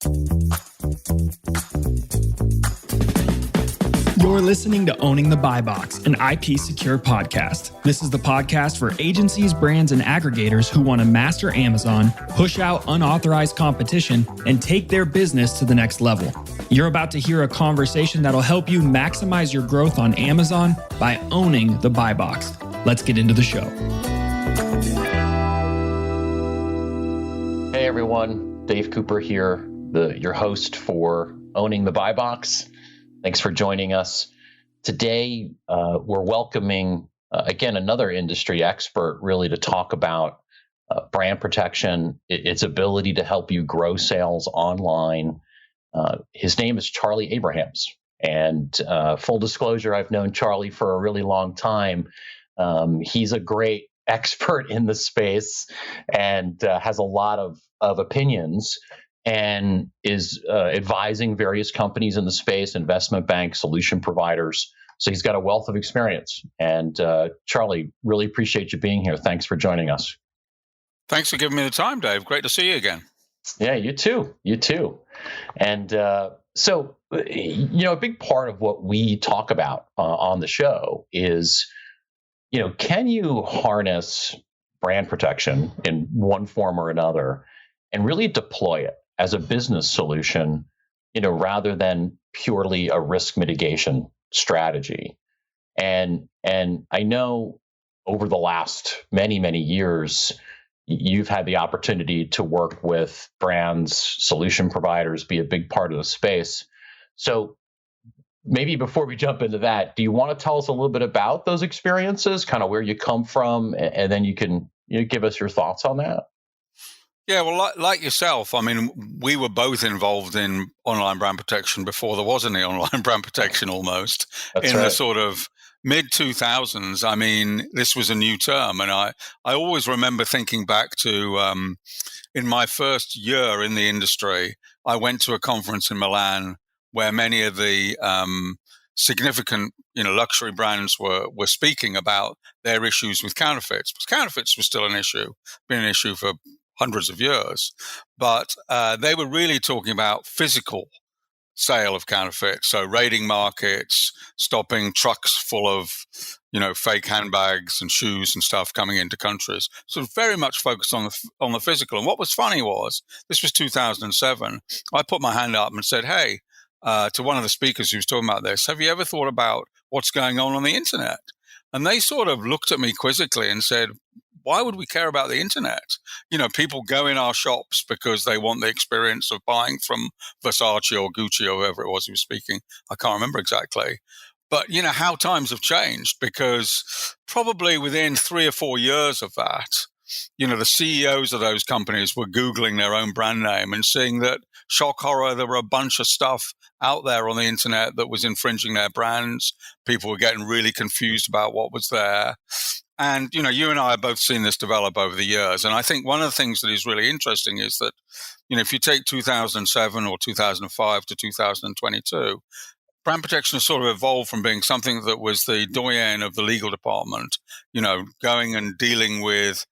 You're listening to Owning the Buy Box, an IP Secure podcast. This is the podcast for agencies, brands, and aggregators who want to master Amazon, push out unauthorized competition, and take their business to the next level. You're about to hear a conversation that'll help you maximize your growth on Amazon by owning the Buy Box. Let's get into the show. Hey everyone, Dave Cooper here, your host for Owning the Buy Box. Thanks for joining us. Today, we're welcoming, again, another industry expert really to talk about brand protection, its ability to help you grow sales online. His name is Charlie Abrahams. And full disclosure, I've known Charlie for a really long time. He's a great expert in the space and has a lot of opinions, and is advising various companies in the space, investment banks, solution providers. So he's got a wealth of experience. And Charlie, really appreciate you being here. Thanks for joining us. Thanks for giving me the time, Dave. Great to see you again. Yeah, you too. You too. And so, a big part of what we talk about on the show is, can you harness brand protection in one form or another and really deploy it as a business solution, rather than purely a risk mitigation strategy. And I know over the last many years, you've had the opportunity to work with brands, solution providers, be a big part of the space. So maybe before we jump into that, do you want to tell us a little bit about those experiences, kind of where you come from, and then you can give us your thoughts on that? Yeah, well, like yourself, I mean, we were both involved in online brand protection before there was any online brand protection almost. That's in right. The sort of mid-2000s. I mean, this was a new term. And I always remember thinking back to in my first year in the industry, I went to a conference in Milan where many of the significant luxury brands were speaking about their issues with counterfeits. Because counterfeits were still an issue, been an issue for hundreds of years, but they were really talking about physical sale of counterfeits. So raiding markets, stopping trucks full of, fake handbags and shoes and stuff coming into countries. So very much focused on the physical. And what was funny was, this was 2007. I put my hand up and said, hey, to one of the speakers who was talking about this, have you ever thought about what's going on the internet? And they sort of looked at me quizzically and said, why would we care about the internet? People go in our shops because they want the experience of buying from Versace or Gucci or whoever it was who was speaking. I can't remember exactly. But, how times have changed, because probably within 3 or 4 years of that, the CEOs of those companies were Googling their own brand name and seeing that, shock horror, there were a bunch of stuff out there on the internet that was infringing their brands. People were getting really confused about what was there. And, you and I have both seen this develop over the years. And I think one of the things that is really interesting is that, if you take 2007 or 2005 to 2022, brand protection has sort of evolved from being something that was the doyen of the legal department, going and dealing with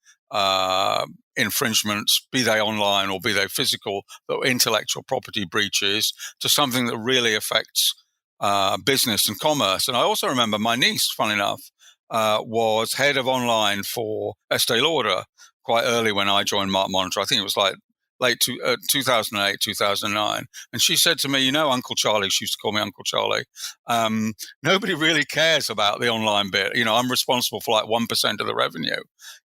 infringements, be they online or be they physical, or intellectual property breaches, to something that really affects business and commerce. And I also remember my niece, funny enough, was head of online for Estee Lauder quite early when I joined Mark Monitor. I think it was like late 2008, 2009. And she said to me, Uncle Charlie, she used to call me Uncle Charlie, nobody really cares about the online bit. I'm responsible for like 1% of the revenue.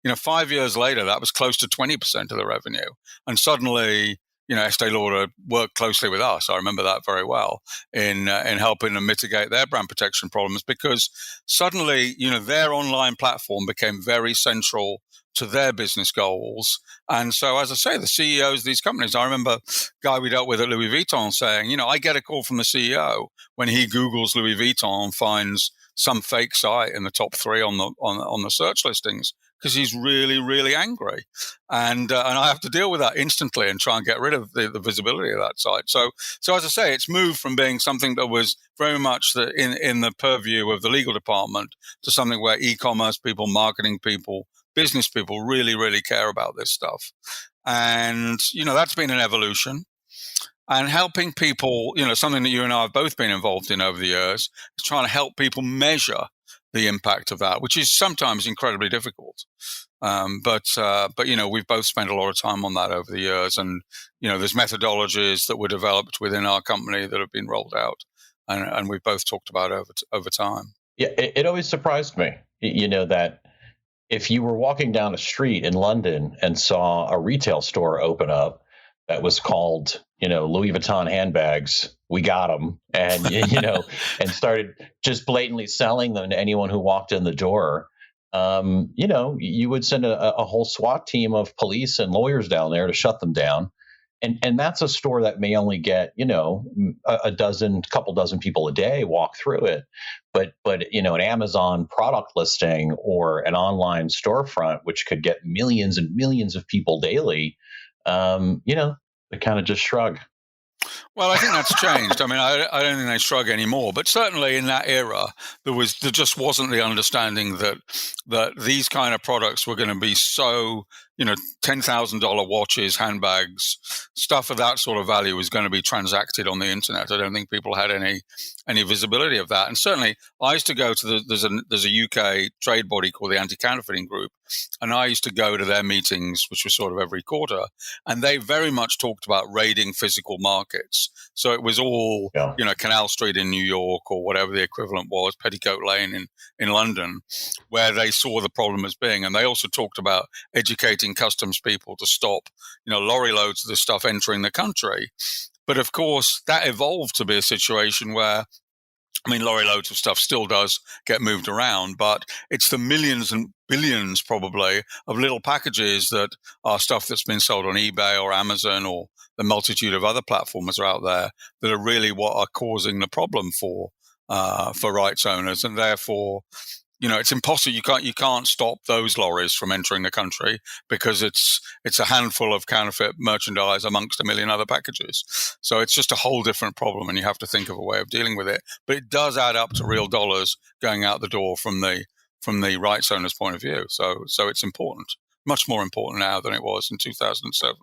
5 years later, that was close to 20% of the revenue. And suddenly, Estee Lauder worked closely with us. I remember that very well in helping them mitigate their brand protection problems, because suddenly, their online platform became very central to their business goals. And so, as I say, the CEOs of these companies, I remember a guy we dealt with at Louis Vuitton saying, I get a call from the CEO when he Googles Louis Vuitton and finds some fake site in the top 3 on the search listings, because he's really, really angry. And I have to deal with that instantly and try and get rid of the visibility of that site. So as I say, it's moved from being something that was very much in the purview of the legal department to something where e-commerce people, marketing people, business people really, really care about this stuff. And, that's been an evolution. and helping people, something that you and I have both been involved in over the years, is trying to help people measure the impact of that, which is sometimes incredibly difficult. But we've both spent a lot of time on that over the years, and there's methodologies that were developed within our company that have been rolled out, and we've both talked about over time. Yeah, it always surprised me, that if you were walking down a street in London and saw a retail store open up that was called, Louis Vuitton handbags, we got them, and and started just blatantly selling them to anyone who walked in the door. You would send a whole SWAT team of police and lawyers down there to shut them down. And that's a store that may only get, couple dozen people a day walk through it. But an Amazon product listing or an online storefront, which could get millions and millions of people daily, they kind of just shrug. Well, I think that's changed. I mean, I don't think they shrug anymore, but certainly in that era, there just wasn't the understanding that these kind of products were going to be so, $10,000 watches, handbags, stuff of that sort of value was going to be transacted on the internet. I don't think people had any visibility of that. And certainly, I used to go to there's a UK trade body called the Anti-Counterfeiting Group, and I used to go to their meetings, which was sort of every quarter, and they very much talked about raiding physical markets. So it was all, Canal Street in New York or whatever the equivalent was, Petticoat Lane in London, where they saw the problem as being. And they also talked about educating customs people to stop, lorry loads of this stuff entering the country. But of course, that evolved to be a situation where, lorry loads of stuff still does get moved around, but it's the millions and billions probably of little packages that are stuff that's been sold on eBay or Amazon or the multitude of other platforms are out there that are really what are causing the problem for rights owners. And therefore, it's impossible. You can't stop those lorries from entering the country because it's a handful of counterfeit merchandise amongst a million other packages. So it's just a whole different problem, and you have to think of a way of dealing with it. But it does add up to real dollars going out the door from the rights owner's point of view. So it's important, much more important now than it was in 2007.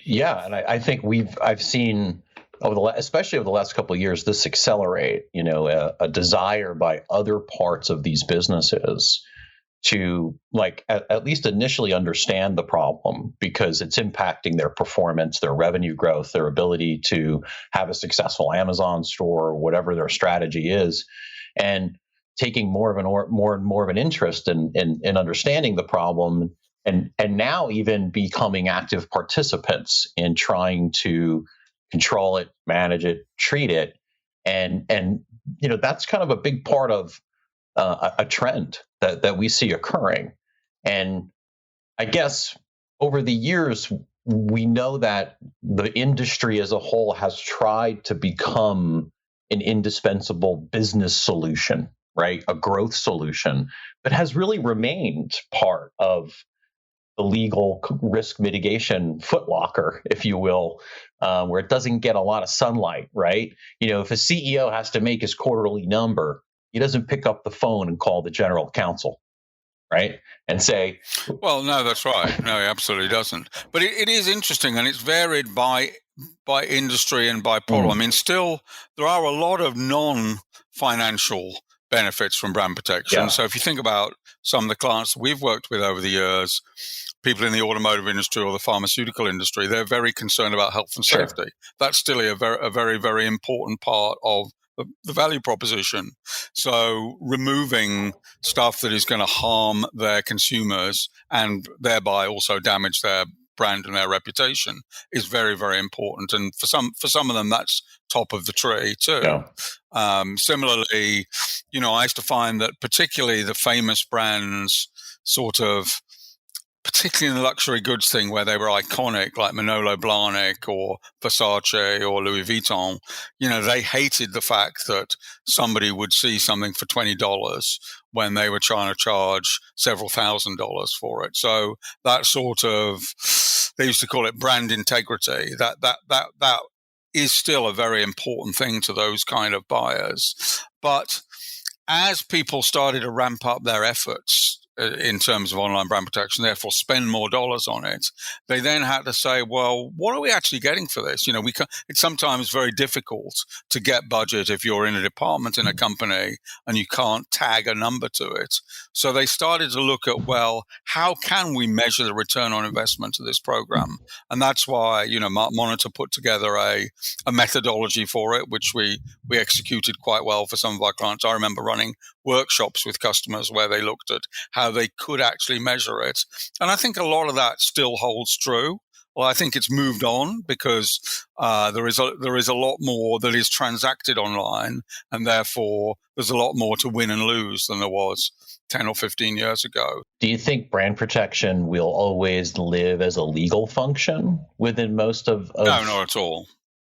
Yeah, and I think I've seen especially over the last couple of years, this accelerate, a desire by other parts of these businesses to at least initially understand the problem because it's impacting their performance, their revenue growth, their ability to have a successful Amazon store, whatever their strategy is, and taking more and more of an interest in understanding the problem and now even becoming active participants in trying to control it, manage it, treat it. And that's kind of a big part of a trend that we see occurring. And I guess over the years, we know that the industry as a whole has tried to become an indispensable business solution, right? A growth solution, but has really remained part of the legal risk mitigation footlocker, if you will, where it doesn't get a lot of sunlight, right? If a CEO has to make his quarterly number, he doesn't pick up the phone and call the general counsel, right? And say, well, no, that's right. No, he absolutely doesn't. But it is interesting, and it's varied by industry and by problem. Still, there are a lot of non-financial benefits from brand protection. Yeah. So if you think about some of the clients we've worked with over the years, people in the automotive industry or the pharmaceutical industry, they're very concerned about health and safety. Sure. That's still a very, very important part of the value proposition. So removing stuff that is going to harm their consumers and thereby also damage their brand and their reputation is very, very important. And for some of them, that's top of the tree too. Yeah. Similarly, I used to find that particularly the famous brands particularly in the luxury goods thing where they were iconic, like Manolo Blahnik or Versace or Louis Vuitton, they hated the fact that somebody would see something for $20 when they were trying to charge several $1,000s for it. So that they used to call it brand integrity. That is still a very important thing to those kind of buyers. But as people started to ramp up their efforts in terms of online brand protection, therefore spend more dollars on it. They then had to say, well, what are we actually getting for this? It's sometimes very difficult to get budget if you're in a department in a company and you can't tag a number to it. So they started to look at, well, how can we measure the return on investment of this program? And that's why, Monitor put together a methodology for it, which we executed quite well for some of our clients. I remember running workshops with customers where they looked at how they could actually measure it. And I think a lot of that still holds true. Well, I think it's moved on because there is a lot more that is transacted online, and therefore there's a lot more to win and lose than there was 10 or 15 years ago. Do you think brand protection will always live as a legal function within most of... No, not at all.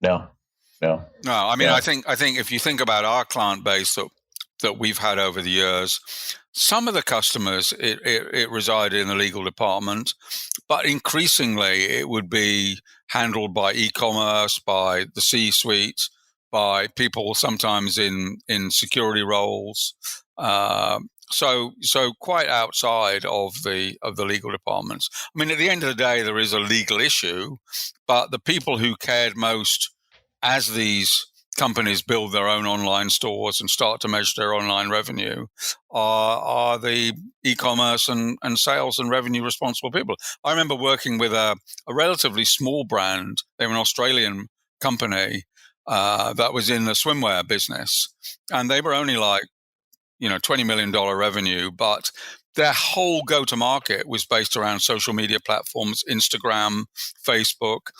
No. I mean, yeah. I think if you think about our client base that we've had over the years, some of the customers, it resided in the legal department, but increasingly it would be handled by e-commerce, by the C-suite, by people sometimes in security roles. So quite outside of the legal departments. I mean, at the end of the day, there is a legal issue, but the people who cared most as these companies build their own online stores and start to measure their online revenue are the e-commerce and sales and revenue responsible people. I remember working with a relatively small brand. They were an Australian company that was in the swimwear business, and they were only like, $20 million revenue, but their whole go-to-market was based around social media platforms, Instagram, Facebook.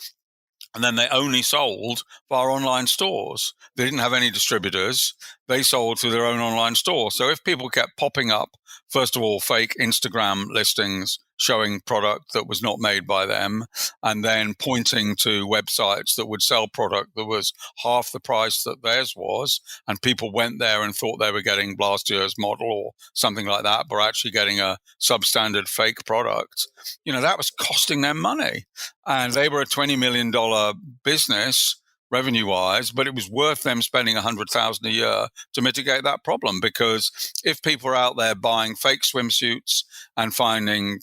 And then they only sold via online stores. They didn't have any distributors. They sold through their own online store. So if people kept popping up, first of all, fake Instagram listings showing product that was not made by them, and then pointing to websites that would sell product that was half the price that theirs was, and people went there and thought they were getting last year's model or something like that, but actually getting a substandard fake product, that was costing them money. And they were a $20 million business revenue-wise, but it was worth them spending $100,000 a year to mitigate that problem, because if people are out there buying fake swimsuits and finding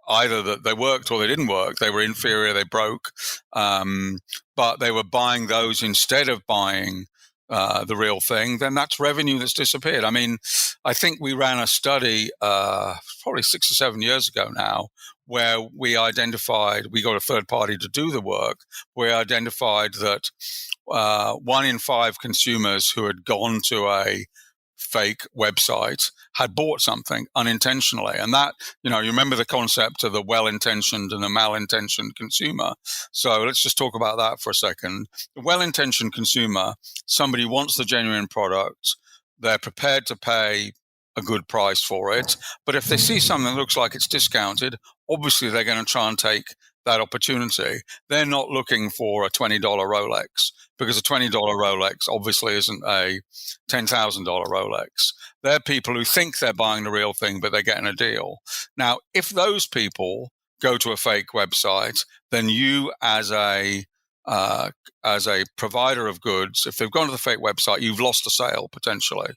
either that they worked or they didn't work, they were inferior, they broke, but they were buying those instead of buying the real thing, then that's revenue that's disappeared. I mean, I think we ran a study probably 6 or 7 years ago now, where we got a third party to do the work. We identified that 1 in 5 consumers who had gone to a fake website had bought something unintentionally. And that, you remember the concept of the well-intentioned and the malintentioned consumer. So let's just talk about that for a second. The well-intentioned consumer, somebody wants the genuine product. They're prepared to pay a good price for it. But if they see something that looks like it's discounted, obviously they're going to try and take that opportunity. They're not looking for a $20 Rolex, because a $20 Rolex obviously isn't a $10,000 Rolex. They're people who think they're buying the real thing, but they're getting a deal. Now, if those people go to a fake website, then you as a provider of goods, if they've gone to the fake website, you've lost a sale potentially.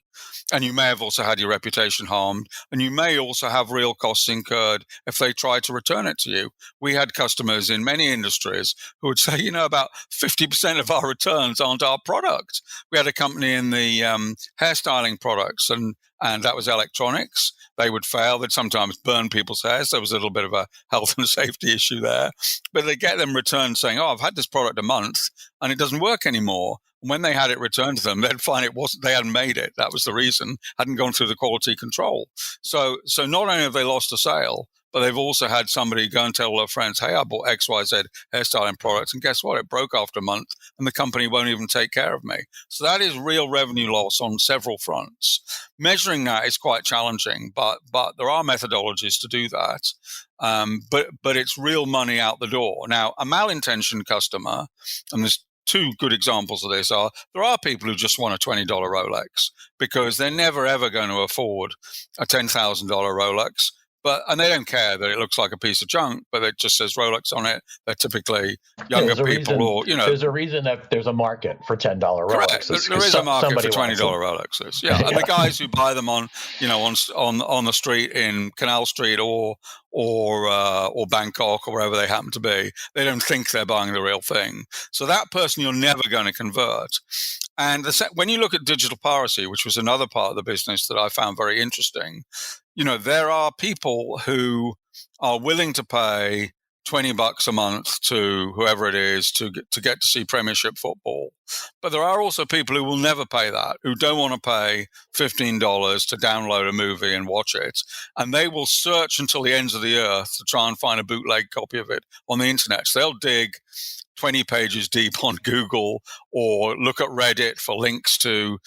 And you may have also had your reputation harmed. And you may also have real costs incurred if they try to return it to you. We had customers in many industries who would say, about 50% of our returns aren't our product. We had a company in the hairstyling products, and that was electronics. They would fail. They'd sometimes burn people's hairs. There was a little bit of a health and safety issue there. But they get them returned saying, I've had this product a month and it doesn't work anymore. And when they had it returned to them, they'd find they hadn't made it. That was the reason, hadn't gone through the quality control. So not only have they lost a sale, but they've also had somebody go and tell their friends, hey, I bought XYZ hairstyling products, and guess what? It broke after a month, and the company won't even take care of me. So that is real revenue loss on several fronts. Measuring that is quite challenging, but there are methodologies to do that. But it's real money out the door. Now, a malintentioned customer, and there's 2 good examples of this, there are people who just want a $20 Rolex because they're never, ever going to afford a $10,000 Rolex. and they don't care that it looks like a piece of junk, but it just says Rolex on it. They're typically younger people, or there's a reason that there's a market for $10 Rolexes. There is a market for $20 Rolexes. Yeah, and the guys who buy them on the street in Canal Street or Bangkok or wherever they happen to be, they don't think they're buying the real thing. So that person you're never going to convert. And when you look at digital piracy, which was another part of the business that I found very interesting, there are people who are willing to pay $20 a month to whoever it is to get to see Premiership football. But there are also people who will never pay that, who don't want to pay $15 to download a movie and watch it. And they will search until the ends of the earth to try and find a bootleg copy of it on the internet. So they'll dig 20 pages deep on Google or look at Reddit for links to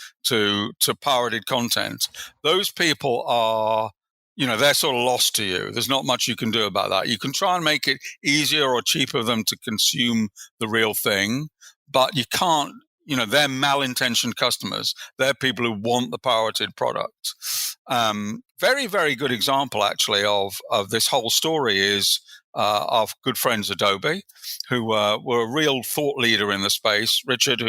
pirated content. Those people are, they're sort of lost to you. There's not much you can do about that. You can try and make it easier or cheaper for them to consume the real thing, but you can't, they're malintentioned customers. They're people who want the pirated product. Very, very good example, actually, of this whole story is our good friends Adobe, who were a real thought leader in the space. Richard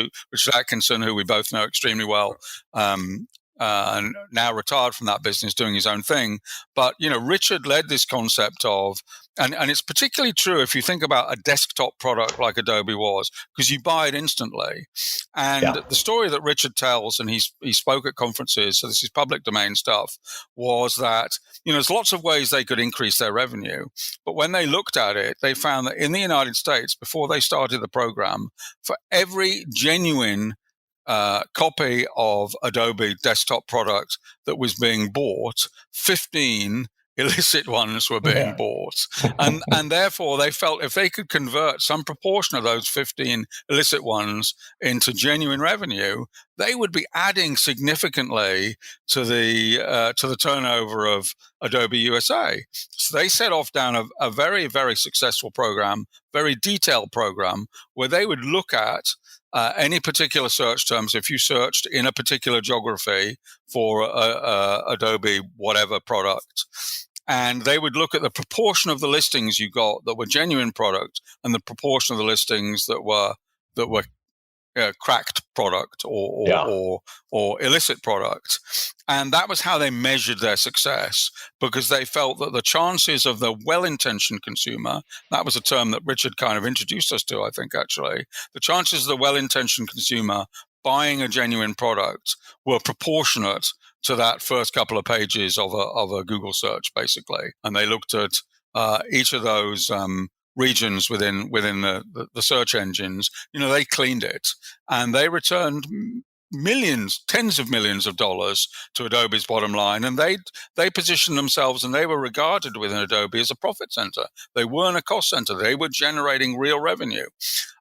Atkinson, who we both know extremely well, and now retired from that business, doing his own thing. But, Richard led this concept of, and it's particularly true if you think about a desktop product like Adobe was, because you buy it instantly. And the story that Richard tells, and he spoke at conferences, so this is public domain stuff, was that, there's lots of ways they could increase their revenue. But when they looked at it, they found that in the United States, before they started the program, for every genuine copy of Adobe desktop product that was being bought, 15 illicit ones were being bought. And therefore they felt if they could convert some proportion of those 15 illicit ones into genuine revenue, they would be adding significantly to the turnover of Adobe USA. So they set off down a very, very successful program, very detailed program, where they would look at any particular search terms. If you searched in a particular geography for Adobe whatever product, and they would look at the proportion of the listings you got that were genuine product and the proportion of the listings that were cracked product or illicit product. And that was how they measured their success, because they felt that the chances of the well-intentioned consumer, that was a term that Richard kind of introduced us to, I think, actually, the chances of the well-intentioned consumer buying a genuine product were proportionate to that first couple of pages of a Google search, basically. And they looked at each of those regions within the search engines. They cleaned it, and they returned millions, tens of millions of dollars to Adobe's bottom line. And they positioned themselves, and they were regarded within Adobe as a profit center. They weren't a cost center. They were generating real revenue.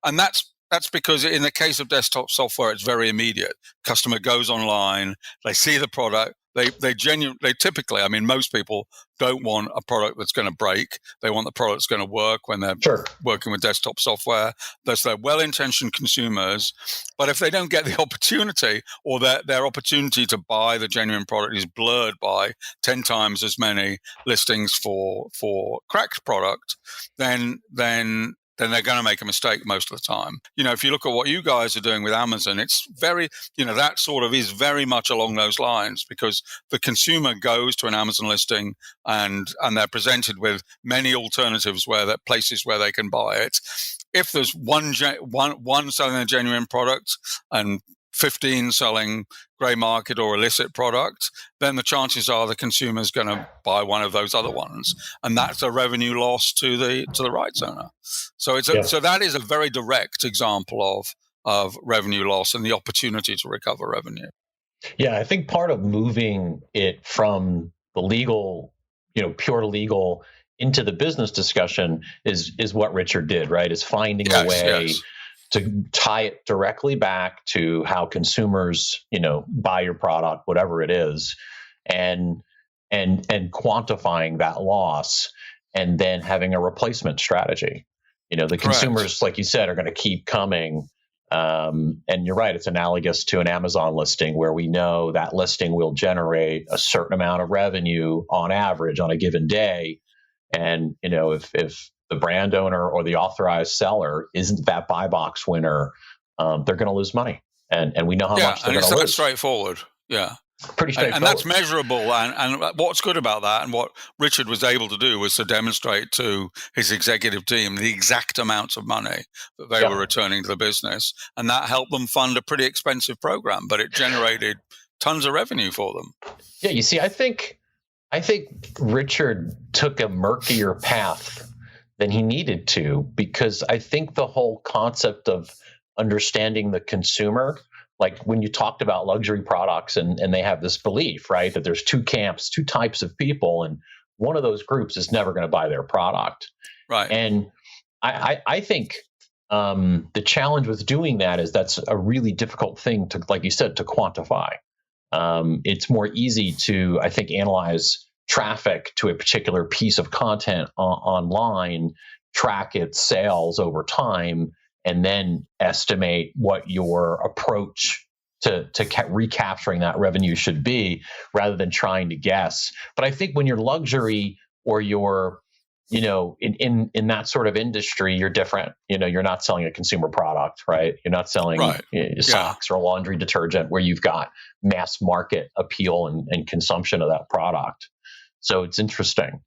And that's because in the case of desktop software, it's very immediate. Customer goes online, they see the product, they typically, most people don't want a product that's going to break. They want the product that's going to work when they're working with desktop software. They're well-intentioned consumers. But if they don't get the opportunity, or their opportunity to buy the genuine product is blurred by 10 times as many listings for cracked product, then they're going to make a mistake most of the time. If you look at what you guys are doing with Amazon, it's very, that sort of is very much along those lines, because the consumer goes to an Amazon listing and they're presented with many alternatives places where they can buy it. If there's one selling a genuine product and 15 selling grey market or illicit product, then the chances are the consumer's going to buy one of those other ones, and that's a revenue loss to the rights owner. So so that is a very direct example of revenue loss and the opportunity to recover revenue. Yeah, I think part of moving it from the legal, pure legal, into the business discussion is what Richard did, right? Is finding a way to tie it directly back to how consumers, buy your product, whatever it is, and quantifying that loss, and then having a replacement strategy. The consumers, like you said, are going to keep coming And you're right, it's analogous to an Amazon listing where we know that listing will generate a certain amount of revenue on average on a given day. And, if the brand owner or the authorized seller isn't that buy box winner, they're going to lose money. And we know how much they're going to lose. And it's that straightforward. Yeah. Pretty straightforward. And that's measurable. And what's good about that, and what Richard was able to do, was to demonstrate to his executive team the exact amounts of money that they were returning to the business. And that helped them fund a pretty expensive program, but it generated tons of revenue for them. Yeah, you see, I think Richard took a murkier path than he needed to, because I think the whole concept of understanding the consumer, like when you talked about luxury products and they have this belief, right, that there's two camps, two types of people, and one of those groups is never going to buy their product. Right. And I think the challenge with doing that is that's a really difficult thing to, like you said, to quantify. It's more easy to, I think, analyze traffic to a particular piece of content online, track its sales over time, and then estimate what your approach to recapturing that revenue should be, rather than trying to guess. But I think when you're luxury or you're, in that sort of industry, you're different. You're not selling a consumer product, right? You're not selling socks or laundry detergent where you've got mass market appeal and consumption of that product. So it's interesting.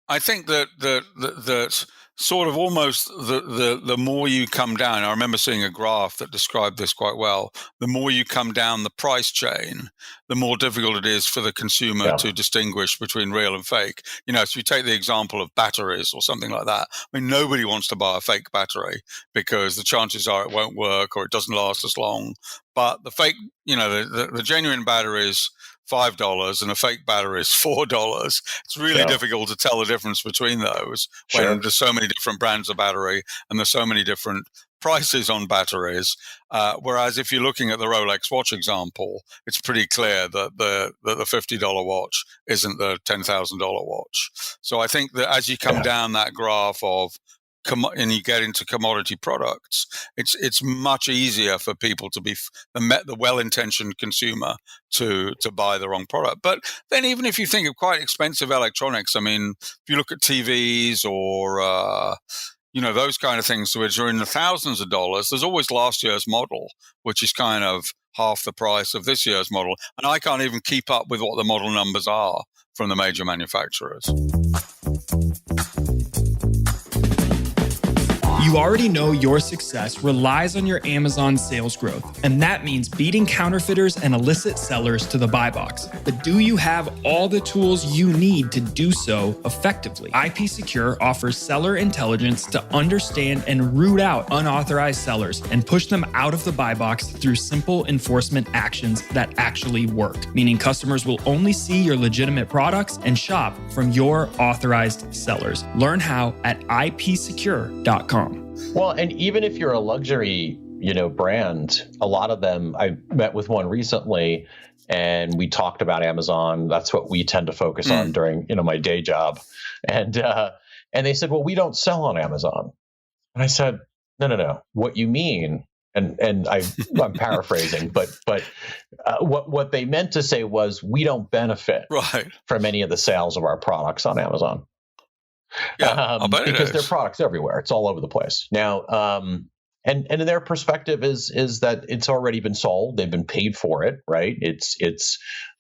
I think that sort of almost the more you come down, I remember seeing a graph that described this quite well. The more you come down the price chain, the more difficult it is for the consumer to distinguish between real and fake. So you take the example of batteries or something like that. I mean, nobody wants to buy a fake battery because the chances are it won't work or it doesn't last as long. But the fake, the genuine batteries, $5 and a fake battery is $4. It's really difficult to tell the difference between those when there's so many different brands of battery and there's so many different prices on batteries. Whereas if you're looking at the Rolex watch example, it's pretty clear that the $50 watch isn't the $10,000 watch. So I think that as you come down that graph of and you get into commodity products, it's much easier for people to be the well-intentioned consumer to buy the wrong product. But then even if you think of quite expensive electronics, I mean, if you look at TVs or those kind of things which are in the thousands of dollars, there's always last year's model, which is kind of half the price of this year's model. And I can't even keep up with what the model numbers are from the major manufacturers. You already know your success relies on your Amazon sales growth, and that means beating counterfeiters and illicit sellers to the buy box. But do you have all the tools you need to do so effectively? IP Secure offers seller intelligence to understand and root out unauthorized sellers and push them out of the buy box through simple enforcement actions that actually work, meaning customers will only see your legitimate products and shop from your authorized sellers. Learn how at ipsecure.com. Well, and even if you're a luxury, brand, a lot of them, I met with one recently and we talked about Amazon. That's what we tend to focus on during, my day job. And they said, well, we don't sell on Amazon. And I said, no. What you mean? And I'm paraphrasing, but what they meant to say was we don't benefit from any of the sales of our products on Amazon. Yeah, because their products everywhere. It's all over the place. Now, and their perspective is that it's already been sold. They've been paid for it, right?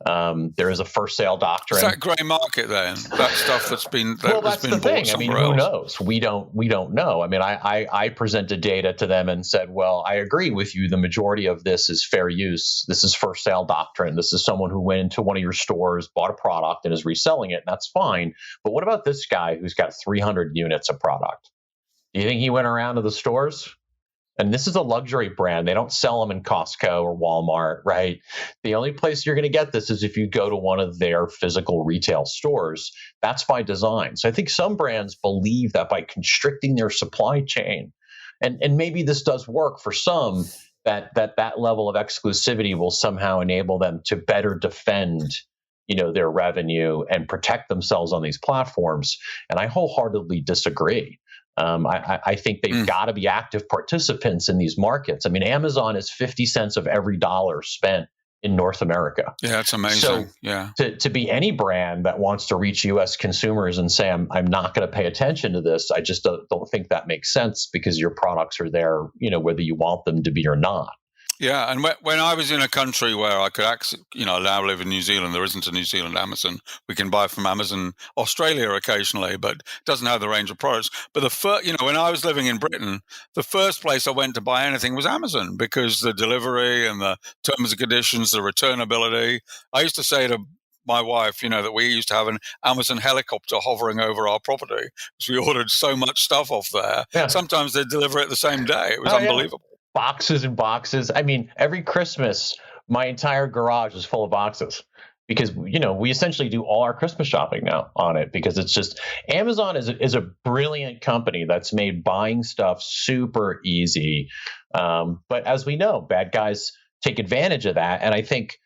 There is a first sale doctrine. It's that grey market then, that stuff that's been that's the thing. I mean, who knows? We don't know. I mean, I presented data to them and said, well, I agree with you. The majority of this is fair use. This is first sale doctrine. This is someone who went into one of your stores, bought a product and is reselling it. And that's fine. But what about this guy who's got 300 units of product? Do you think he went around to the stores? And this is a luxury brand. They don't sell them in Costco or Walmart, right? The only place you're going to get this is if you go to one of their physical retail stores. That's by design. So I think some brands believe that by constricting their supply chain, and maybe this does work for some, that level of exclusivity will somehow enable them to better defend, their revenue and protect themselves on these platforms. And I wholeheartedly disagree. I think they've got to be active participants in these markets. I mean, Amazon is 50 cents of every dollar spent in North America. Yeah, that's amazing. So yeah. to be any brand that wants to reach U.S. consumers and say, I'm not going to pay attention to this, I just don't think that makes sense, because your products are there, whether you want them to be or not. Yeah, and when I was in a country where I could access, I now live in New Zealand. There isn't a New Zealand Amazon. We can buy from Amazon Australia occasionally, but it doesn't have the range of products. But when I was living in Britain, the first place I went to buy anything was Amazon, because the delivery and the terms and conditions, the returnability. I used to say to my wife, that we used to have an Amazon helicopter hovering over our property because we ordered so much stuff off there. Yeah. Sometimes they'd deliver it the same day. It was unbelievable. Yeah. Boxes and boxes. I mean, every Christmas, my entire garage is full of boxes, because, we essentially do all our Christmas shopping now on it, because it's just, Amazon is a brilliant company that's made buying stuff super easy. But as we know, bad guys take advantage of that. And I think,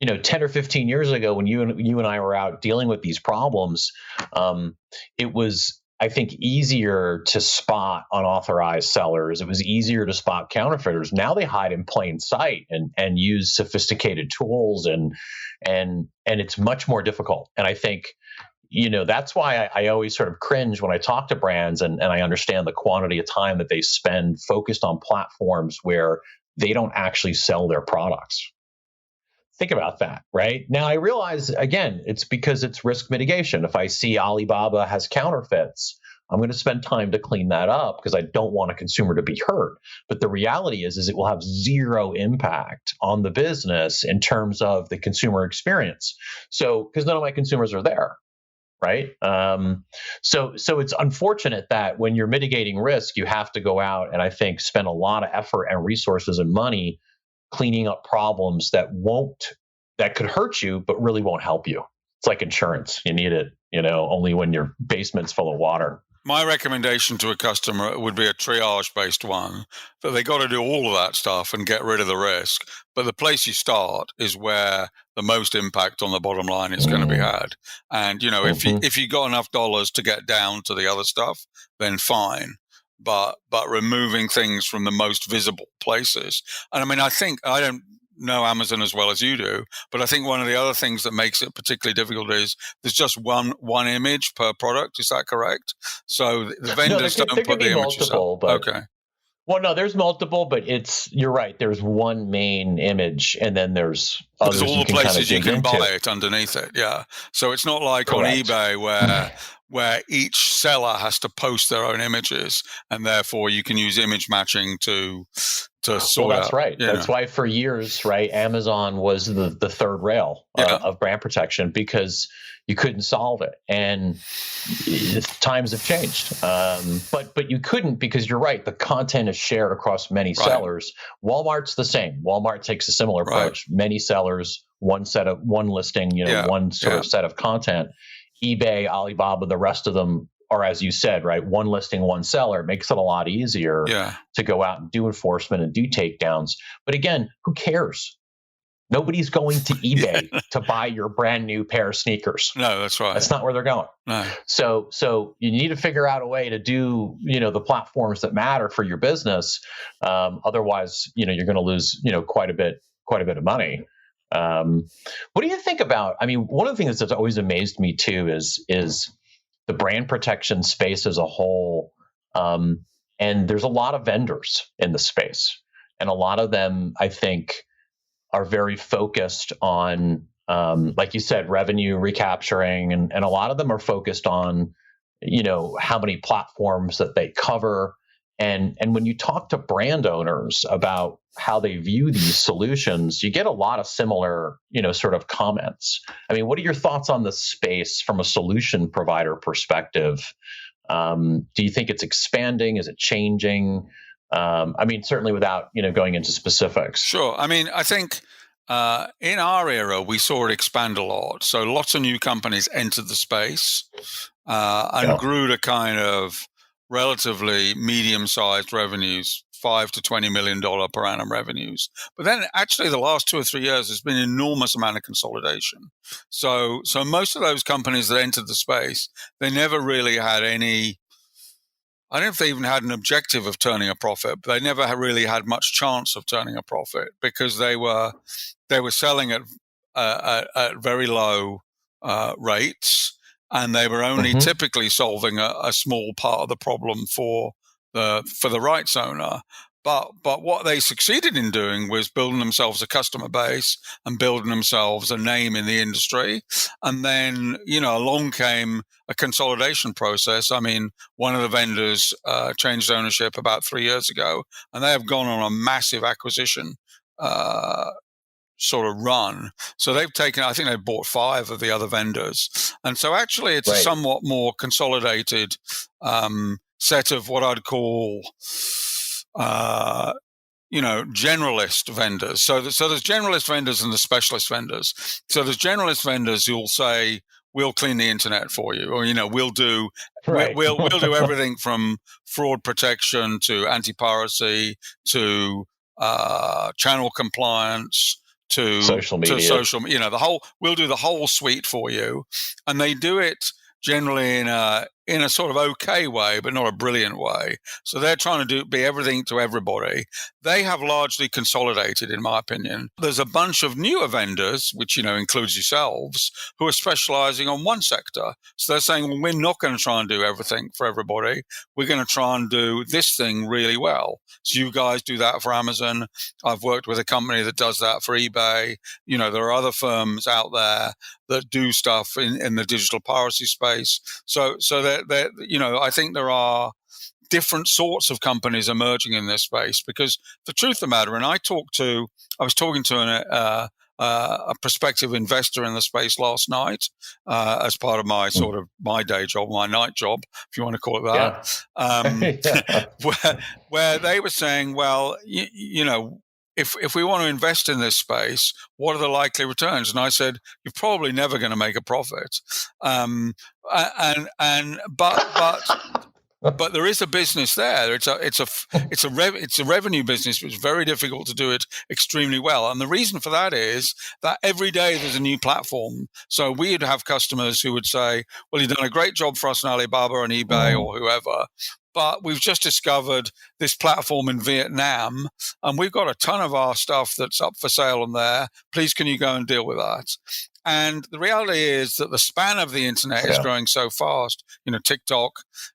10 or 15 years ago, when you and I were out dealing with these problems, it was, I think, easier to spot unauthorized sellers. It was easier to spot counterfeiters. Now they hide in plain sight and use sophisticated tools, and it's much more difficult. And I think, that's why I always sort of cringe when I talk to brands, and I understand the quantity of time that they spend focused on platforms where they don't actually sell their products. Think about that, right? Now, I realize, again, it's because it's risk mitigation. If I see Alibaba has counterfeits, I'm going to spend time to clean that up, because I don't want a consumer to be hurt. But the reality is it will have zero impact on the business in terms of the consumer experience. So, because none of my consumers are there, right? So it's unfortunate that when you're mitigating risk, you have to go out and, I think, spend a lot of effort and resources and money cleaning up problems that could hurt you, but really won't help you. It's like insurance. You need it, only when your basement's full of water. My recommendation to a customer would be a triage-based one, that they got to do all of that stuff and get rid of the risk. But the place you start is where the most impact on the bottom line is going to be had. And, if you got enough dollars to get down to the other stuff, then fine. But removing things from the most visible places. And I mean, I don't know Amazon as well as you do, but I think one of the other things that makes it particularly difficult is there's just one image per product. Is that correct? So the vendors don't put the images up. Okay. Well, no, there's multiple, but you're right. There's one main image, and then there's others all the places you can buy it underneath it. Yeah. So it's not like on eBay where each seller has to post their own images, and therefore you can use image matching to sort out. That's right. That's why for years, right, Amazon was the third rail of brand protection, because you couldn't solve it, and times have changed. But you couldn't, because you're right. The content is shared across many sellers. Walmart's the same. Walmart takes a similar approach. Many sellers, one listing, one sort of set of content. eBay, Alibaba, the rest of them are, as you said, right, one listing, one seller. It makes it a lot easier to go out and do enforcement and do takedowns. But again, who cares? Nobody's going to eBay to buy your brand new pair of sneakers. No, that's right. That's not where they're going. No. So you need to figure out a way to do, the platforms that matter for your business. Otherwise, you're going to lose, quite a bit of money. What do you think about? I mean, one of the things that's always amazed me too is the brand protection space as a whole. And there's a lot of vendors in the space, and a lot of them, I think, are very focused on, like you said, revenue recapturing, and a lot of them are focused on, how many platforms that they cover. And when you talk to brand owners about how they view these solutions, you get a lot of similar, sort of comments. I mean, what are your thoughts on the space from a solution provider perspective? Do you think it's expanding? Is it changing? I mean, certainly without, going into specifics. Sure. I mean, I think in our era, we saw it expand a lot. So lots of new companies entered the space and grew to kind of relatively medium-sized revenues, $5 to $20 million per annum revenues. But then actually the last 2 or 3 years, there's been an enormous amount of consolidation. So most of those companies that entered the space, they never really had any I don't know if they even had an objective of turning a profit, but they never really had much chance of turning a profit because they were selling at very low rates, and they were only typically solving a small part of the problem for the rights owner. But what they succeeded in doing was building themselves a customer base and building themselves a name in the industry. And then, along came a consolidation process. I mean, one of the vendors changed ownership about 3 years ago, and they have gone on a massive acquisition sort of run. So I think they've bought 5 of the other vendors. And so actually it's a somewhat more consolidated set of what I'd call generalist vendors. So there's generalist vendors and the specialist vendors. So there's generalist vendors who'll say, we'll clean the internet for you, or we'll do we'll do everything from fraud protection to anti-piracy to channel compliance to social media, we'll do the whole suite for you, and they do it generally in a sort of okay way, but not a brilliant way. So they're trying to be everything to everybody. They have largely consolidated, in my opinion. There's a bunch of newer vendors, which, includes yourselves, who are specializing on one sector. So they're saying, well, we're not going to try and do everything for everybody. We're going to try and do this thing really well. So you guys do that for Amazon. I've worked with a company that does that for eBay. There are other firms out there that do stuff in the digital piracy space. So that I think there are different sorts of companies emerging in this space, because the truth of the matter, and I was talking to a prospective investor in the space last night as part of my sort of my day job, my night job, if you want to call it that, where they were saying, well, if we want to invest in this space, what are the likely returns? And I said, you're probably never going to make a profit. But there is a business there. It's a revenue business, which is very difficult to do it extremely well. And the reason for that is that every day there's a new platform. So we'd have customers who would say, well, you've done a great job for us on Alibaba and eBay or whoever, but we've just discovered this platform in Vietnam, and we've got a ton of our stuff that's up for sale on there. Please, can you go and deal with that? And the reality is that the span of the internet is growing so fast. TikTok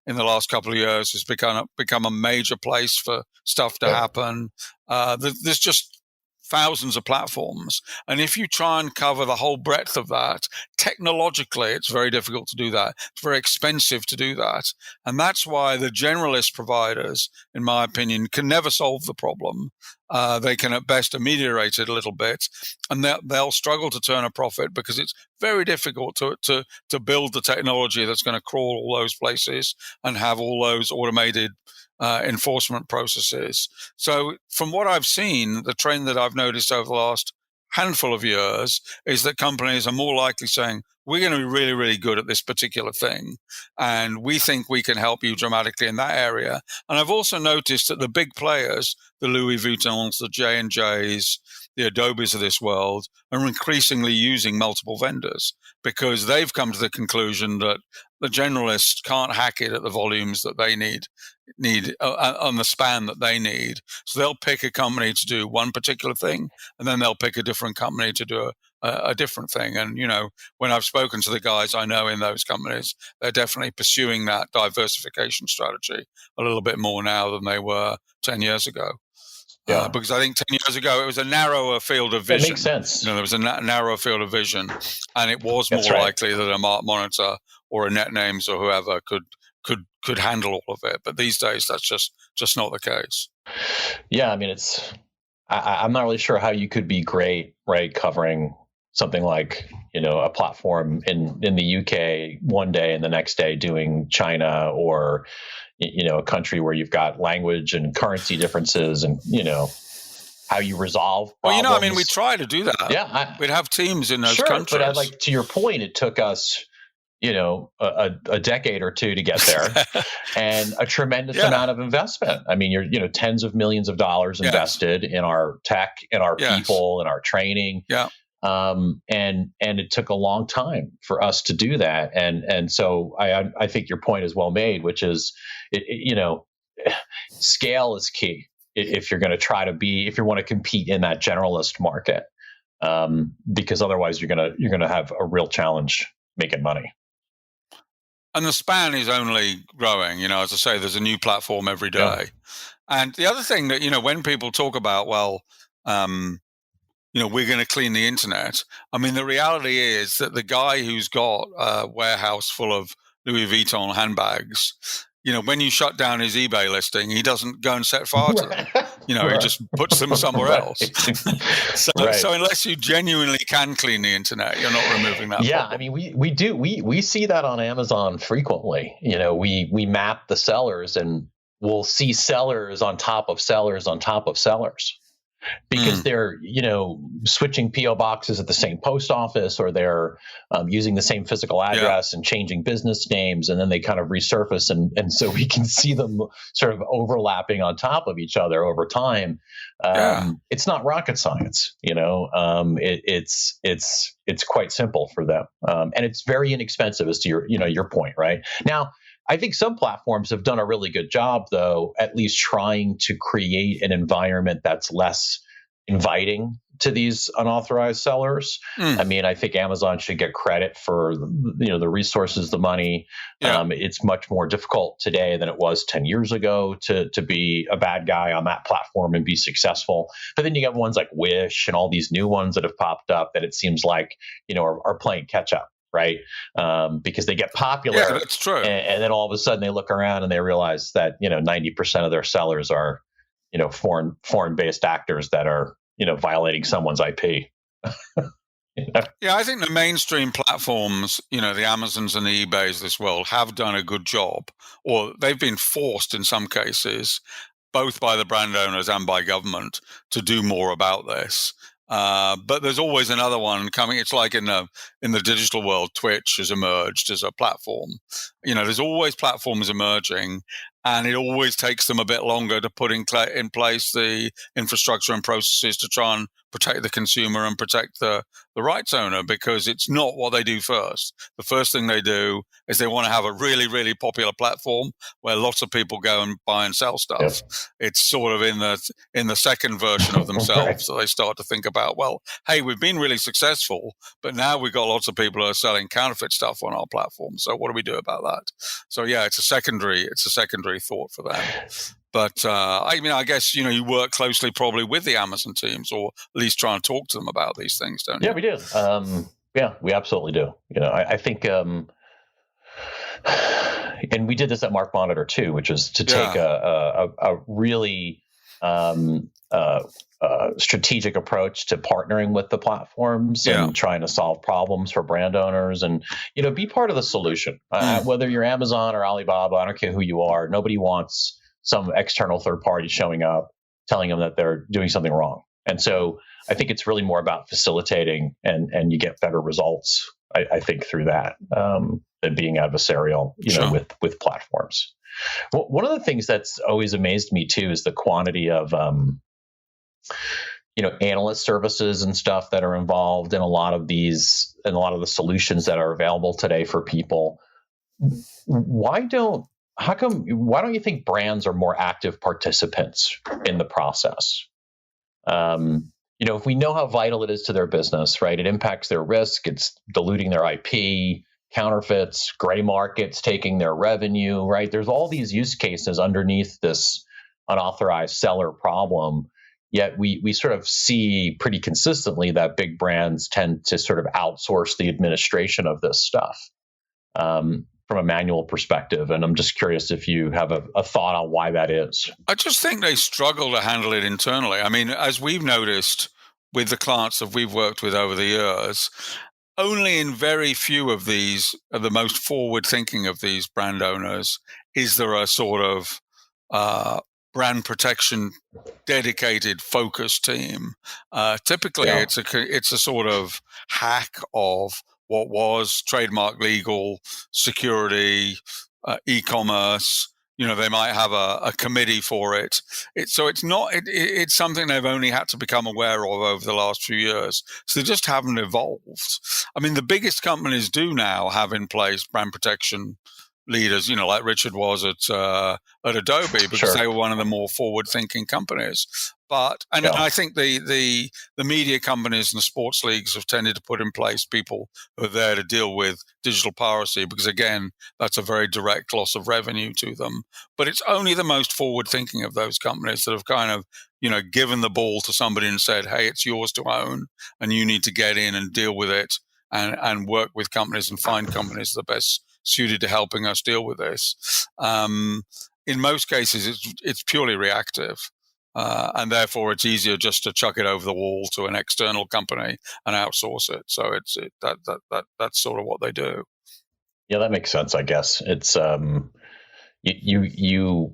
in the last couple of years has become a major place for stuff to happen. There's just thousands of platforms. And if you try and cover the whole breadth of that, technologically, it's very difficult to do that. It's very expensive to do that. And that's why the generalist providers, in my opinion, can never solve the problem. They can at best ameliorate it a little bit, and they'll struggle to turn a profit because it's very difficult to build the technology that's going to crawl all those places and have all those automated enforcement processes. So from what I've seen, the trend that I've noticed over the last handful of years is that companies are more likely saying, we're going to be really, really good at this particular thing, and we think we can help you dramatically in that area. And I've also noticed that the big players, the Louis Vuittons, the J&Js, the Adobes of this world, are increasingly using multiple vendors because they've come to the conclusion that the generalists can't hack it at the volumes that they need on the span that they need. So they'll pick a company to do one particular thing, and then they'll pick a different company to do a different thing. And, when I've spoken to the guys I know in those companies, they're definitely pursuing that diversification strategy a little bit more now than they were 10 years ago. Because I think 10 years ago, it was a narrower field of vision. That makes sense. There was a narrower field of vision, and it was more likely that a Mark Monitor or a NetNames or whoever could handle all of it. But these days, that's just not the case. Yeah, I mean, I'm not really sure how you could be great, right, covering something like, a platform in the UK one day and the next day doing China or, a country where you've got language and currency differences and, how you resolve problems. Well, we try to do that. Yeah. We'd have teams in those countries. But to your point, it took us, a decade or two to get there and a tremendous amount of investment. I mean, you're tens of millions of dollars invested in our tech, in our people, in our training. Yeah. and it took a long time for us to do that. And so I think your point is well made, which is, scale is key if you're going to if you want to compete in that generalist market, because otherwise you're gonna have a real challenge making money. And the span is only growing. As I say, there's a new platform every day. Yeah. And the other thing that, when people talk about, we're going to clean the internet. I mean, the reality is that the guy who's got a warehouse full of Louis Vuitton handbags, when you shut down his eBay listing, he doesn't go and set fire to them. He just puts them somewhere else. So unless you genuinely can clean the internet, you're not removing that problem. I mean, we do. We see that on Amazon frequently. We map the sellers, and we'll see sellers on top of sellers on top of sellers, because they're, switching PO boxes at the same post office, or they're using the same physical address and changing business names, and then they kind of resurface, and so we can see them sort of overlapping on top of each other over time. It's not rocket science, it's quite simple for them, and it's very inexpensive, as to your point, right? Now, I think some platforms have done a really good job, though, at least trying to create an environment that's less inviting to these unauthorized sellers. I mean, I think Amazon should get credit for the resources, the money. It's much more difficult today than it was 10 years ago to be a bad guy on that platform and be successful. But then you have ones like Wish and all these new ones that have popped up that it seems like are playing catch up. Right, because they get popular. Yeah, that's true. And then all of a sudden they look around and they realize that 90% of their sellers are foreign-based actors that are violating someone's IP. Yeah, I think the mainstream platforms, the Amazons and the eBays of this world, have done a good job, or they've been forced in some cases, both by the brand owners and by government, to do more about this. But there's always another one coming. It's like in the digital world, Twitch has emerged as a platform. There's always platforms emerging, and it always takes them a bit longer to put in place the infrastructure and processes to try and protect the consumer and protect the rights owner, because it's not what they do first. The first thing they do is they want to have a really, really popular platform where lots of people go and buy and sell stuff. Yep. It's sort of in the second version of themselves that they start to think about, well, hey, we've been really successful, but now we've got lots of people who are selling counterfeit stuff on our platform. So what do we do about that? So yeah, it's a secondary thought for them. But I guess you work closely probably with the Amazon teams, or at least try and talk to them about these things, don't you? Yeah, we do. We absolutely do. I think, and we did this at Mark Monitor too, which is to take a really strategic approach to partnering with the platforms and trying to solve problems for brand owners, and be part of the solution. Whether you're Amazon or Alibaba, I don't care who you are. Nobody wants some external third party showing up, telling them that they're doing something wrong. And so I think it's really more about facilitating, and you get better results, I think, through that, than being adversarial, with platforms. Well, one of the things that's always amazed me too is the quantity of, analyst services and stuff that are involved in a lot of the solutions that are available today for people. Why don't you think brands are more active participants in the process? If we know how vital it is to their business, right? It impacts their risk. It's diluting their IP, counterfeits, gray markets taking their revenue, right? There's all these use cases underneath this unauthorized seller problem. Yet we sort of see pretty consistently that big brands tend to sort of outsource the administration of this stuff. From a manual perspective. And I'm just curious if you have a thought on why that is. I just think they struggle to handle it internally. I mean, as we've noticed with the clients that we've worked with over the years, only in very few of these, the most forward-thinking of these brand owners, is there a sort of brand protection dedicated focus team. Typically, it's a sort of hack of what was trademark, legal, security, e-commerce, They might have a committee for it. So it's not. It's something they've only had to become aware of over the last few years. So they just haven't evolved. I mean, the biggest companies do now have in place brand protection leaders, like Richard was at Adobe, because they were one of the more forward-thinking companies. But I think the media companies and the sports leagues have tended to put in place people who are there to deal with digital piracy, because again, that's a very direct loss of revenue to them. But it's only the most forward-thinking of those companies that have kind of given the ball to somebody and said, hey, it's yours to own, and you need to get in and deal with it and work with companies and find companies that are best suited to helping us deal with this. In most cases, it's purely reactive, and therefore it's easier just to chuck it over the wall to an external company and outsource it. So that's sort of what they do. Yeah, that makes sense. I guess it's you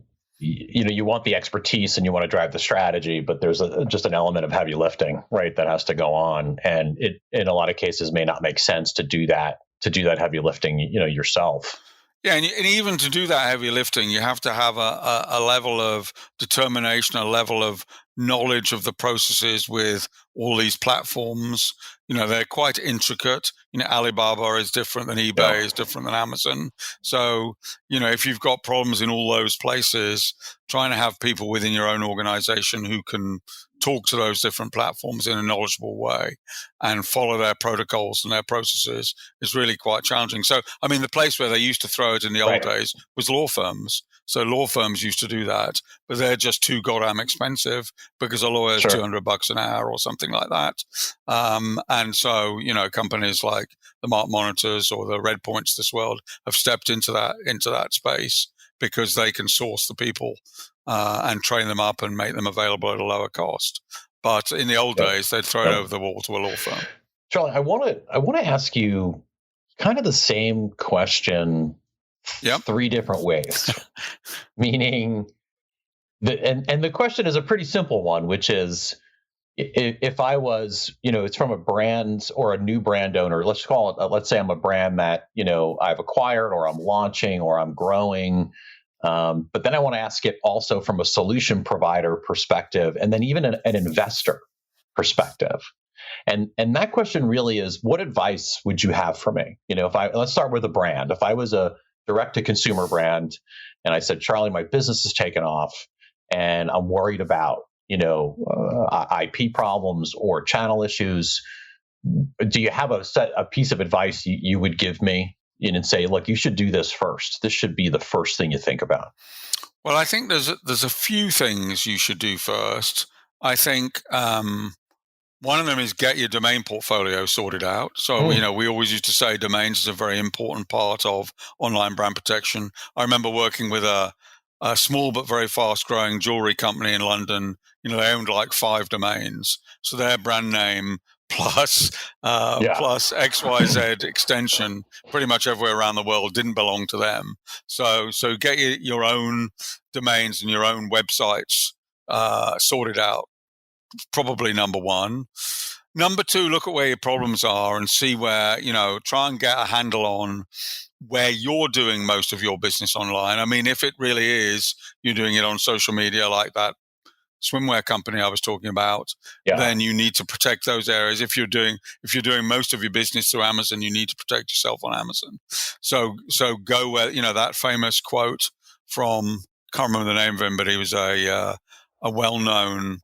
want the expertise and you want to drive the strategy, but there's just an element of heavy lifting, right, that has to go on, and it in a lot of cases may not make sense to do that heavy lifting, yourself. Yeah, and even to do that heavy lifting, you have to have a level of determination, a level of knowledge of the processes with all these platforms. They're quite intricate. Alibaba is different than eBay, is different than Amazon. So, if you've got problems in all those places, trying to have people within your own organization who can talk to those different platforms in a knowledgeable way and follow their protocols and their processes is really quite challenging. So, I mean, the place where they used to throw it in the old days was law firms. So law firms used to do that, but they're just too goddamn expensive because a lawyer's $200 an hour or something like that. And so, companies like the Mark Monitors or the Red Points of this world have stepped into that space because they can source the people and train them up and make them available at a lower cost. But in the old days, they'd throw it over the wall to a law firm. Charlie, I want to ask you kind of the same question three different ways. Meaning, the question is a pretty simple one, which is, if I was, it's from a brand or a new brand owner, let's say I'm a brand that, I've acquired or I'm launching or I'm growing. But then I want to ask it also from a solution provider perspective, and then even an investor perspective. And that question really is, what advice would you have for me? Let's start with a brand. If I was a direct to consumer brand and I said, Charlie, my business is taken off and I'm worried about, IP problems or channel issues, do you have a piece of advice you would give me and say, look, you should do this first. This should be the first thing you think about? Well, I think there's a few things you should do first. I think one of them is get your domain portfolio sorted out. So, we always used to say domains is a very important part of online brand protection. I remember working with a small but very fast-growing jewelry company in London. They owned like 5 domains. So their brand name plus XYZ extension pretty much everywhere around the world didn't belong to them. So get your own domains and your own websites sorted out. Probably number one. Number two, look at where your problems are and see where, try and get a handle on where you're doing most of your business online. I mean, if it really is, you're doing it on social media like that swimwear company I was talking about, then you need to protect those areas. If you're doing most of your business through Amazon, you need to protect yourself on Amazon. So go where, that famous quote from, can't remember the name of him, but he was a well-known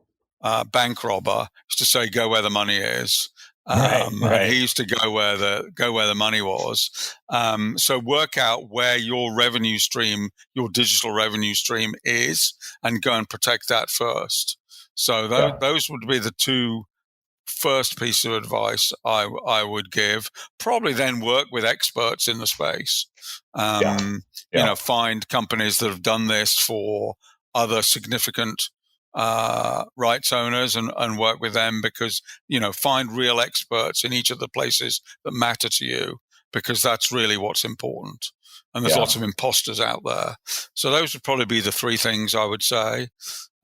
bank robber, used to say, go where the money is. And he used to go where the money was. So work out where your revenue stream, your digital revenue stream is, and go and protect that first. So those would be the two first piece of advice I would give. Probably then work with experts in the space. Find companies that have done this for other significant rights owners and work with them, because find real experts in each of the places that matter to you, because that's really what's important. And there's lots of imposters out there. So those would probably be the 3 things I would say.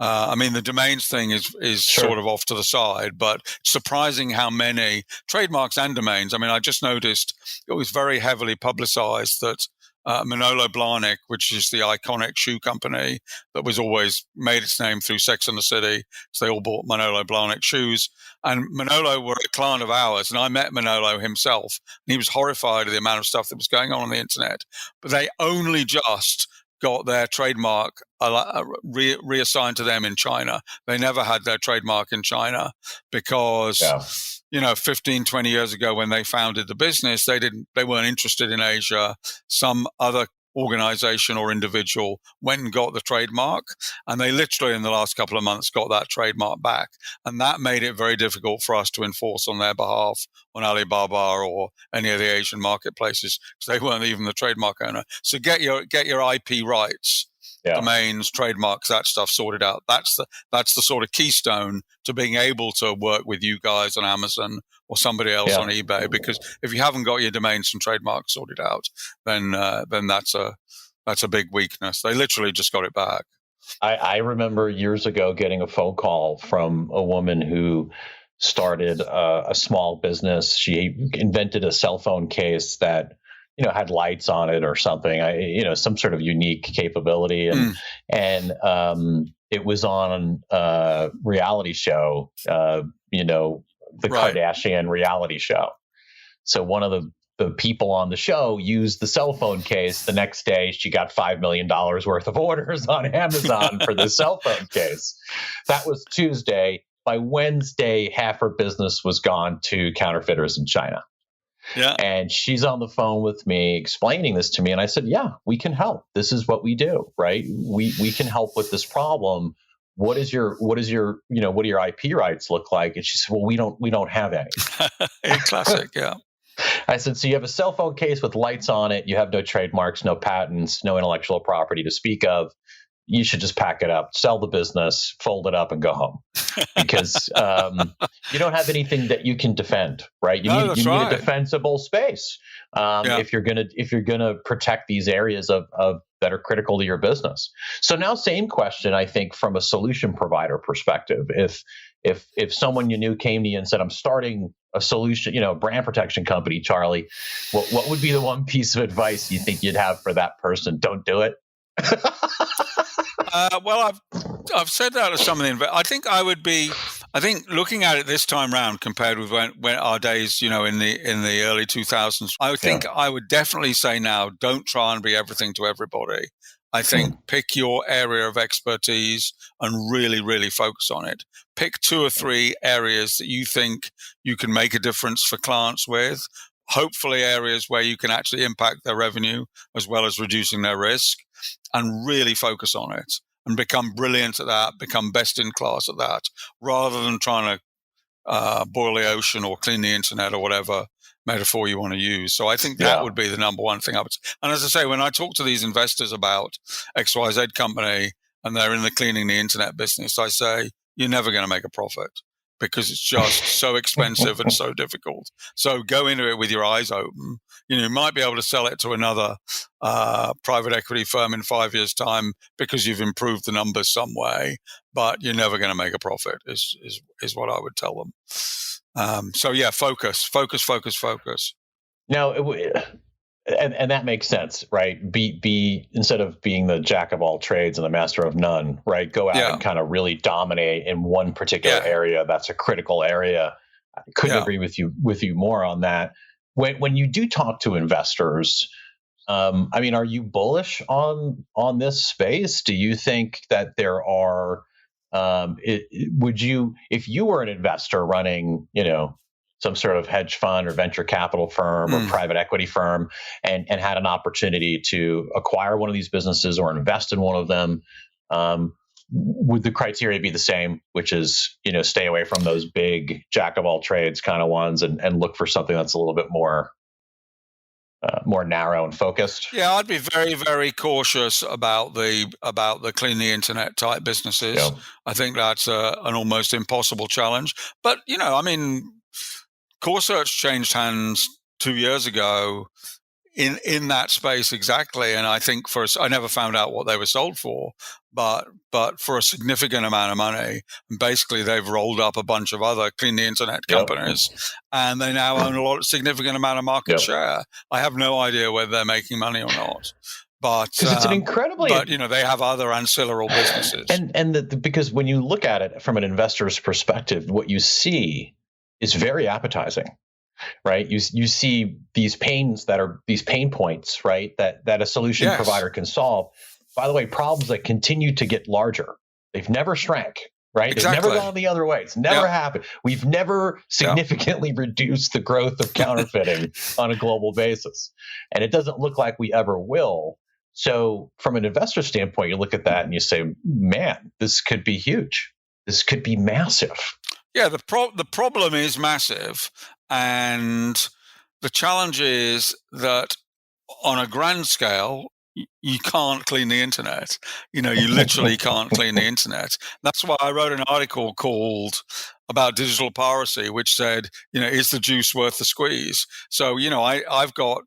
I mean, the domains thing is sort of off to the side, but it's surprising how many trademarks and domains. I mean, I just noticed it was very heavily publicized that Manolo Blahnik, which is the iconic shoe company that was always made its name through Sex and the City. So they all bought Manolo Blahnik shoes. And Manolo were a client of ours, and I met Manolo himself. And he was horrified at the amount of stuff that was going on the internet. But they only just got their trademark reassigned to them in China. They never had their trademark in China because, 15, 20 years ago when they founded the business, they weren't interested in Asia. Some other organization or individual went and got the trademark, and they literally in the last couple of months got that trademark back. And that made it very difficult for us to enforce on their behalf on Alibaba or any of the Asian marketplaces because they weren't even the trademark owner. So get your IP rights, domains, trademarks, that stuff sorted out. That's the sort of keystone to being able to work with you guys on Amazon or somebody else on eBay. Because if you haven't got your domains and trademarks sorted out, then that's a big weakness. They literally just got it back. I remember years ago getting a phone call from a woman who started a small business. She invented a cell phone case that had lights on it or something, some sort of unique capability. And it was on a reality show, the Kardashian reality show. So one of the people on the show used the cell phone case. The next day, she got $5 million worth of orders on Amazon for the cell phone case. That was Tuesday. By Wednesday, half her business was gone to counterfeiters in China. Yeah. And she's on the phone with me explaining this to me. And I said, yeah, we can help. This is what we do, right? We can help with this problem. What do your IP rights look like? And she said, well, we don't have any. Classic. Yeah. I said, so you have a cell phone case with lights on it. You have no trademarks, no patents, no intellectual property to speak of. You should just pack it up, sell the business, fold it up, and go home, because you don't have anything that you can defend, right? You need a defensible space if you're gonna protect these areas of that are critical to your business. So now, same question, I think, from a solution provider perspective. If someone you knew came to you and said, "I'm starting a solution, brand protection company," Charlie, what would be the one piece of advice you think you'd have for that person? Don't do it. Well, I've said that to some of the investors. I think looking at it this time round compared with when our days, in the early 2000s, I think I would definitely say now, don't try and be everything to everybody. I think pick your area of expertise and really, really focus on it. Pick 2 or 3 areas that you think you can make a difference for clients with. Hopefully areas where you can actually impact their revenue as well as reducing their risk, and really focus on it and become brilliant at that, become best in class at that, rather than trying to boil the ocean or clean the internet or whatever metaphor you want to use. So I think that would be the number one thing I would say. And as I say, when I talk to these investors about XYZ company and they're in the cleaning the internet business, I say, you're never going to make a profit, because it's just so expensive and so difficult. So go into it with your eyes open. You might be able to sell it to another private equity firm in 5 years' time because you've improved the numbers some way, but you're never going to make a profit is what I would tell them. Focus. Now, and that makes sense, right? Be instead of being the jack of all trades and the master of none, right? Go out and kind of really dominate in one particular area. That's a critical area. I couldn't agree with you more on that. When you do talk to investors, are you bullish on this space? Do you think that there are? If you were an investor running, some sort of hedge fund or venture capital firm or private equity firm, and had an opportunity to acquire one of these businesses or invest in one of them, would the criteria be the same, which is, stay away from those big jack of all trades kind of ones and look for something that's a little bit more narrow and focused? Yeah, I'd be very, very cautious about the clean the internet type businesses. Yeah. I think that's an almost impossible challenge. But, Core Search changed hands 2 years ago in that space exactly. And I think I never found out what they were sold for, but for a significant amount of money. And basically, they've rolled up a bunch of other clean the internet companies, and they now own a significant amount of market share. I have no idea whether they're making money or not. But it's an incredibly, but they have other ancillary businesses, because when you look at it from an investor's perspective, what you see is very appetizing, right? You see these pain points, right? That a solution provider can solve. By the way, problems that continue to get larger. They've never shrank, right? Exactly. They've never gone the other way. It's never happened. We've never significantly reduced the growth of counterfeiting on a global basis, and it doesn't look like we ever will. So from an investor standpoint, you look at that and you say, man, this could be huge. This could be massive. Yeah, the problem is massive. And the challenge is that on a grand scale, you can't clean the internet. You literally can't clean the internet. That's why I wrote an article called about digital piracy, which said, is the juice worth the squeeze? So, I've got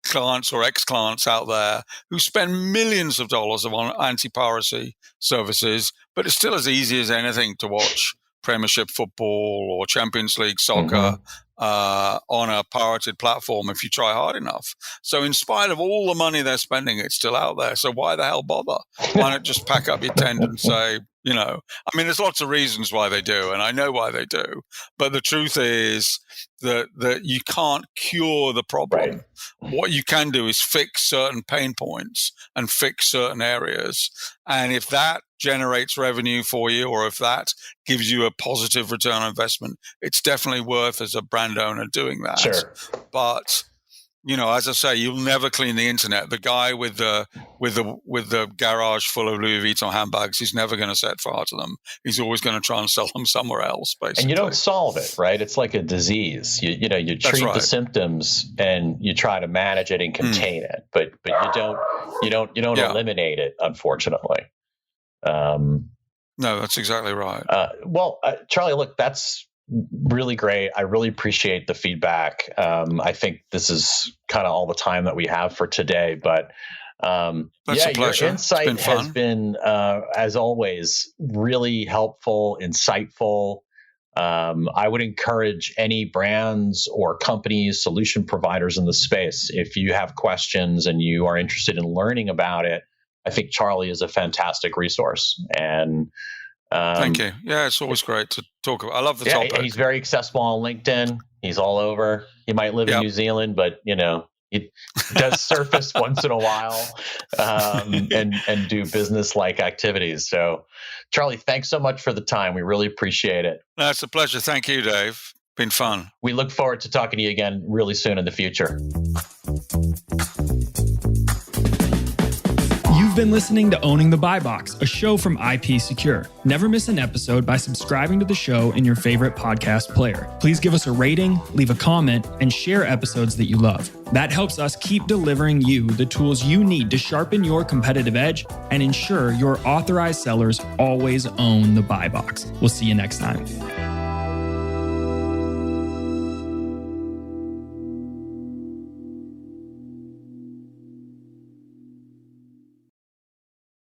clients or ex-clients out there who spend millions of dollars on anti-piracy services, but it's still as easy as anything to watch Premiership football or Champions League soccer on a pirated platform if you try hard enough. So in spite of all the money they're spending, it's still out there. So why the hell bother? Why not just pack up your tent and say, there's lots of reasons why they do, and I know why they do. But the truth is that you can't cure the problem. Right. What you can do is fix certain pain points and fix certain areas. And if that generates revenue for you, or if that gives you a positive return on investment, it's definitely worth as a brand owner doing that. Sure. But as I say, you'll never clean the internet. The guy with the garage full of Louis Vuitton handbags, he's never going to set fire to them. He's always going to try and sell them somewhere else, basically. And you don't solve it, right? It's like a disease. You treat the symptoms and you try to manage it and contain it, but you don't eliminate it, unfortunately. No, that's exactly right. Charlie, look, that's really great. I really appreciate the feedback. I think this is kind of all the time that we have for today, but that's a pleasure. Your insight has been, as always, really helpful, insightful. I would encourage any brands or companies, solution providers in the space, if you have questions and you are interested in learning about it, I think Charlie is a fantastic resource. And thank you. Yeah, it's always great to talk about. I love the topic. He's very accessible on LinkedIn. He's all over. He might live in New Zealand, but he does surface once in a while and do business-like activities. So, Charlie, thanks so much for the time. We really appreciate it. That's a pleasure. Thank you, Dave. Been fun. We look forward to talking to you again really soon in the future. You've been listening to Owning the Buy Box, a show from IP Secure. Never miss an episode by subscribing to the show in your favorite podcast player. Please give us a rating, leave a comment, and share episodes that you love. That helps us keep delivering you the tools you need to sharpen your competitive edge and ensure your authorized sellers always own the buy box. We'll see you next time.